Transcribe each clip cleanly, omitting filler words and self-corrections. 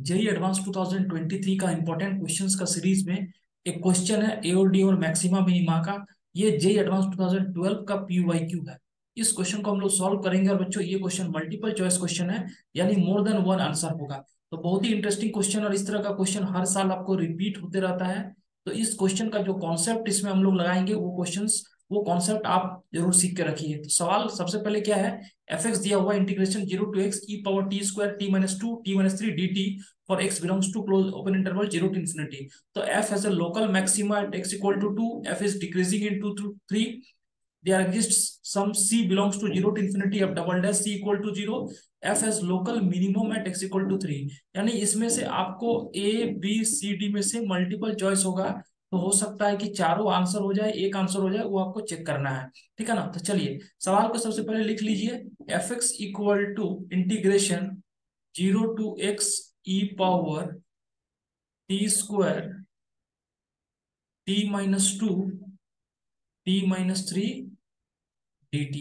JEE advance 2023 का important questions का series में एक क्वेश्चन है ए और डी और मैक्सिमा मिनिमा का। ये जेई एडवांस 2012 का पीवाईक्यू है। इस क्वेश्चन को हम लोग सॉल्व करेंगे और बच्चों ये क्वेश्चन मल्टीपल चॉइस क्वेश्चन है, यानी मोर देन वन आंसर होगा। तो बहुत ही इंटरेस्टिंग क्वेश्चन, और इस तरह का क्वेश्चन हर साल आपको रिपीट होते रहता है। तो इस क्वेश्चन का जो कॉन्सेप्ट इसमें हम लोग लगाएंगे वो कॉन्सेप्ट आप जरूर सीख के रखिए। तो सवाल सबसे पहले क्या है, एफ एक्स दिया हुआ integration 0 to x e power t² t−3 dt for x belongs to close open interval 0 to infinity। तो f has a local maxima at x equal to 2, f is decreasing into 3, there exists some c belongs to 0 to infinity f double dash c equal to 0, f has local minimum at x equal to 3। यानी इसमें से आपको a b c d में से multiple choice होगा। तो हो सकता है कि चारों आंसर हो जाए, एक आंसर हो जाए, वो आपको चेक करना है। ठीक है ना। तो चलिए सवाल को सबसे पहले लिख लीजिए। F X equal to integration 0 to x e power t² t−2 t−3 dt।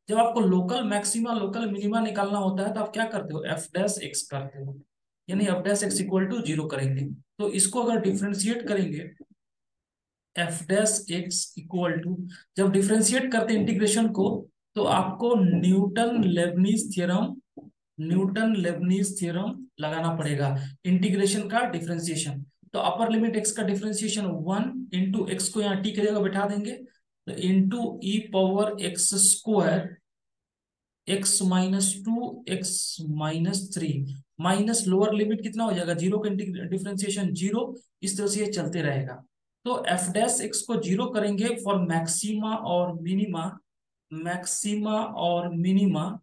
जब आपको लोकल मैक्सिमा लोकल मिनिमा निकालना होता है तो आप क्या करते हो, एफ डैश एक्स करते हो, यानी F dash x equal to 0 करेंगे। तो इसको अगर डिफ्रेंशिएट करेंगे, F dash x equal to, जब डिफ्रेंशिएट करते हैं इंटीग्रेशन को, तो आपको न्यूटन लेबनीज थ्योरम लगाना पड़ेगा इंटीग्रेशन का डिफरेंशिएशन। तो अपर लिमिट एक्स का डिफरेंशिएशन 1 इंटू एक्स को यहाँ टी की जगह बैठा देंगे, तो into e power x square x−2 x−3 minus lower limit कितना हो जाएगा, जीरो का डिफरेंशिएशन 0। इस तरह से ये चलते रहेगा। तो एफ डैश एक्स को 0 करेंगे फॉर मैक्सिमा और मिनिमा।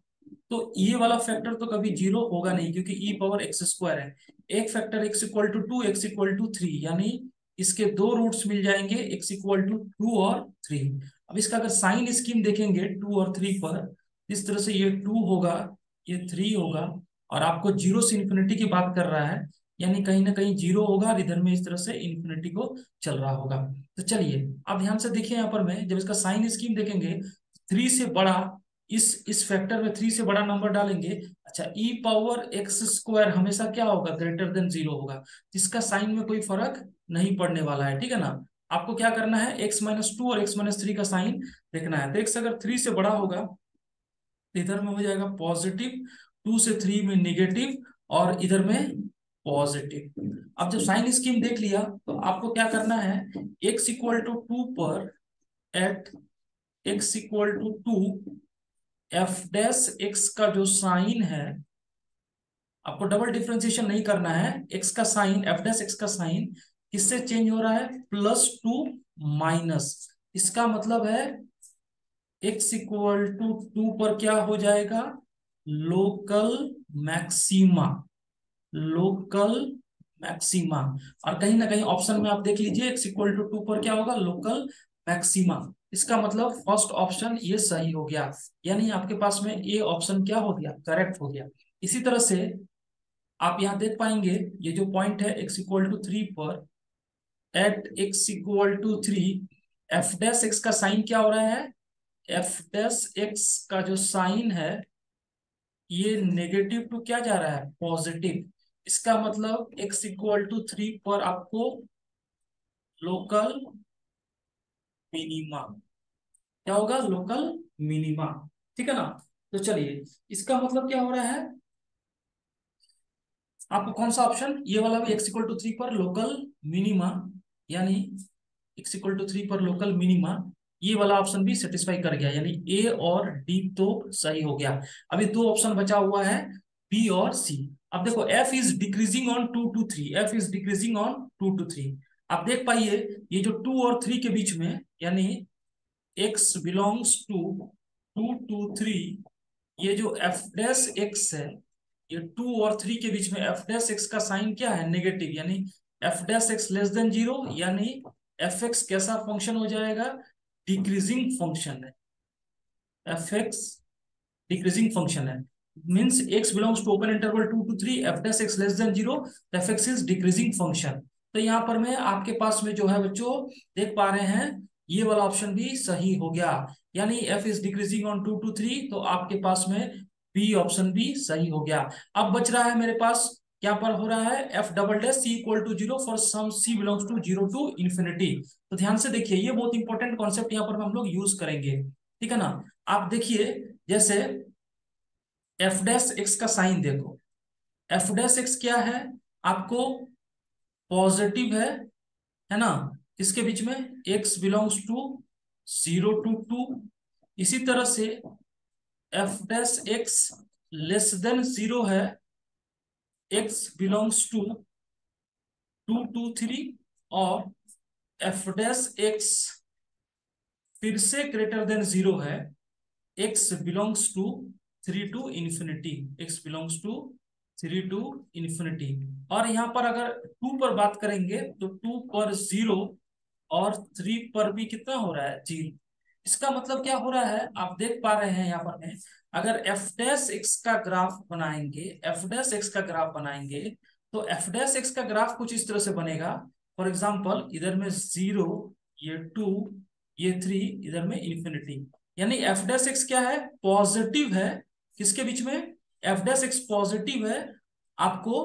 तो ये वाला फैक्टर तो कभी 0 होगा नहीं, क्योंकि ई पावर एक्स स्क्वायर है। एक factor X equal to 2, X equal to 3, यानी इसके दो रूट्स मिल जाएंगे, एक्स इक्वल टू 2 और 3। अब इसका अगर साइन स्कीम देखेंगे 2 और 3 पर, इस तरह से ये 2 होगा, ये 3 होगा, और आपको 0 से इन्फिनिटी की बात कर रहा है, यानी कहीं ना कहीं 0 होगा और इधर में इस तरह से इन्फिनिटी को चल रहा होगा। तो चलिए अब ध्यान से देखिए, यहाँ पर मैं जब इसका साइन स्कीम देखेंगे, 3 से बड़ा, इस फैक्टर में 3 से बड़ा नंबर डालेंगे। अच्छा, ई पावर एक्स स्क्वायर हमेशा क्या होगा, ग्रेटर देन 0 होगा। इसका साइन में कोई फर्क नहीं पड़ने वाला है। ठीक है ना। आपको क्या करना है, x−2 और x−3 का साइन देखना है। तो x अगर 3 से बड़ा होगा तो इधर में हो जाएगा पॉजिटिव, 2 से 3 में निगेटिव, और इधर में पॉजिटिव। अब जब साइन स्कीम देख लिया तो आपको क्या करना है, x इक्वल टू 2 पर, at x equal to 2, F dash x का जो साइन है, आपको डबल डिफरेंशिएशन नहीं करना है। एक्स का साइन, एफ डैश एक्स का साइन किससे चेंज हो रहा है, +2 माइनस। इसका मतलब है x इक्वल टू 2 पर क्या हो जाएगा, लोकल मैक्सिमा, लोकल मैक्सिमा। और कहीं ना कहीं ऑप्शन में आप देख लीजिए, x इक्वल टू 2 पर क्या होगा, लोकल मैक्सिमा। इसका मतलब फर्स्ट ऑप्शन ये सही हो गया, यानी आपके पास में ए ऑप्शन क्या हो गया, करेक्ट हो गया। इसी तरह से आप यहाँ देख पाएंगे, ये जो पॉइंट है x इक्वल टू 3 पर, at x equal to 3, F dash x का साइन क्या हो रहा है, एफ डैश एक्स का जो साइन है ये नेगेटिव टू क्या जा रहा है, पॉजिटिव। इसका मतलब x इक्वल टू 3 पर आपको लोकल मिनिमा, क्या होगा, लोकल मिनिमा। ठीक है ना। तो चलिए इसका मतलब क्या हो रहा है, आपको कौन सा ऑप्शन, ये वाला भी x इक्वल टू 3 पर लोकल मिनिमा, यानी x इक्वल टू 3 पर लोकल मिनिमा, ये वाला ऑप्शन भी सेटिस्फाई कर गया, यानी ए और डी तो सही हो गया। अभी दो ऑप्शन बचा हुआ है, बी और सी। अब देखो, f is decreasing on 2 to 3, f is decreasing on 2 to 3। आप देख पाइए, ये जो 2 और 3 के बीच में, यानी x बिलोंग्स टू 2 to 3, ये जो एफ डैश एक्स है, ये 2 और 3 के बीच में एफ डैश एक्स का साइन क्या है, नेगेटिव, यानी F dash x less than 0, यानी एफ एक्स कैसा फंक्शन हो जाएगा, डिक्रीजिंग फंक्शन है। एफ एक्स डिक्रीजिंग फंक्शन है, means x belongs to open interval 2 to 3, F dash x less than 0, f x is decreasing function. तो यहाँ पर मैं आपके पास में जो है बच्चों, देख पा रहे हैं, ये वाला ऑप्शन भी सही हो गया, यानी F is decreasing on 2 to 3। तो आपके पास में बी ऑप्शन भी सही हो गया। अब बच रहा है मेरे पास क्या पर हो रहा है, f double dash c equal to zero for some c belongs to zero to infinity. तो ध्यान से देखिए, ये बहुत इंपॉर्टेंट कॉन्सेप्ट यहाँ पर हम लोग यूज करेंगे, ठीक है ना। आप देखिए, जैसे एफ डैश एक्स का साइन देखो, एफ डैश एक्स क्या है आपको, पॉजिटिव है ना, किसके बीच में, x belongs to zero to two. इसी तरह से f dash x less than zero है, x belongs to two to three, और एफ डैश एक्स फिर से ग्रेटर देन जीरो है, x belongs to three to infinity, x belongs to three to infinity. और यहां पर अगर टू पर बात करेंगे तो टू पर जीरो और थ्री पर भी कितना हो रहा है, जीरो। इसका मतलब क्या हो रहा है, आप देख पा रहे हैं यहाँ पर में, अगर एफ डैश एक्स का ग्राफ बनाएंगे, एफ डैश एक्स का ग्राफ बनाएंगे, तो एफ डैश एक्स का ग्राफ कुछ इस तरह से बनेगा। फॉर एग्जाम्पल इधर में जीरो, ये टू, ये थ्री, इधर में इन्फिनिटी। यानी एफ डैश एक्स क्या है, पॉजिटिव है, किसके बीच में, एफ डैश एक्स पॉजिटिव है आपको,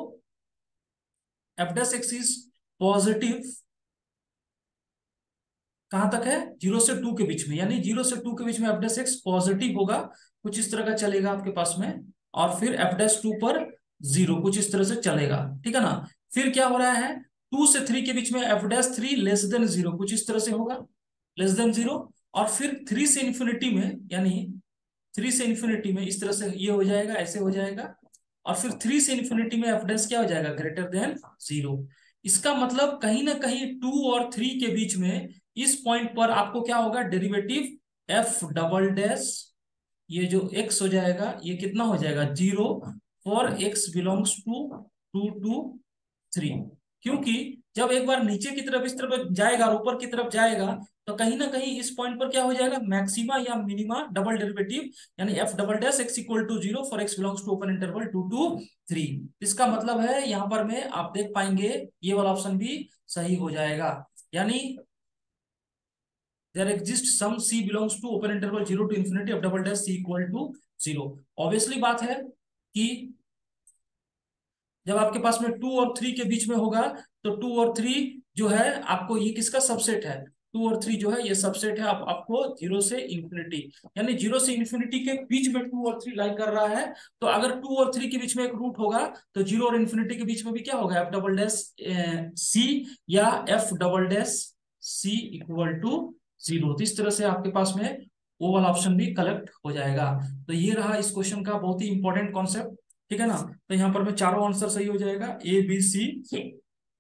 F dash x is positive कहां तक है, जीरो से टू के बीच में, यानी जीरो से टू के बीच में एफ डैश एक्स पॉजिटिव होगा, कुछ इस तरह का चलेगा आपके पास में। और फिर एफ डैश टू पर जीरो, कुछ इस तरह से चलेगा, ठीक है ना। फिर क्या हो रहा है, टू से थ्री के बीच में f dash three less than zero, कुछ इस तरह से होगा, लेस देन जीरो। और फिर थ्री से इंफिनिटी में, यानी थ्री से इंफिनिटी में इस तरह से ये हो जाएगा, ऐसे हो जाएगा। और फिर थ्री से इंफिनिटी में एफ डैश क्या हो जाएगा, ग्रेटर देन जीरो। इसका मतलब कहीं ना कहीं टू और थ्री के बीच में इस पॉइंट पर आपको क्या होगा, डेरिवेटिव एफ डबल डैश, ये जो एक्स हो जाएगा ये कितना हो जाएगा, zero for x belongs to two to three. क्योंकि जब एक बार नीचे की तरफ इस तरफ जाएगा और ऊपर की तरफ जाएगा, तो कहीं ना कहीं इस पॉइंट पर क्या हो जाएगा, मैक्सिमा या मिनिमा डबल डेरिवेटिव, यानी f double dash x equal to zero for x belongs to open interval two to three. इसका मतलब है यहाँ पर में आप देख पाएंगे ये वाला ऑप्शन भी सही हो जाएगा, यानी there exists some c belongs to open interval 0 to infinity of double dash c equal to 0। Obviously बात है कि जब आपके पास में टू और थ्री के बीच में होगा, तो टू और थ्री जो है आपको, ये किसका सबसेट है, टू और थ्री जो है ये सबसेट है आपको जीरो से इंफिनिटी, यानी जीरो से इंफिनिटी के बीच में टू और थ्री लाई कर रहा है। तो अगर टू और थ्री के बीच में एक रूट होगा, तो जीरो और इंफिनिटी के बीच में भी क्या होगा, एफ डबल डैश सी या f double dash c equal to zero. तो इस तरह से आपके पास में वो वाला ऑप्शन भी कलेक्ट हो जाएगा। तो ये रहा इस क्वेश्चन का बहुत ही इंपॉर्टेंट कॉन्सेप्ट, ठीक है ना। तो यहाँ पर में चारों आंसर सही हो जाएगा, ए बी सी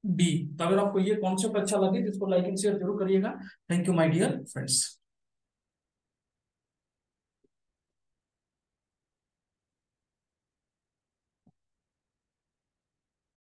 डी। तो अगर आपको ये कॉन्सेप्ट अच्छा लगे तो इसको लाइक एंड शेयर जरूर करिएगा। Thank you my dear friends.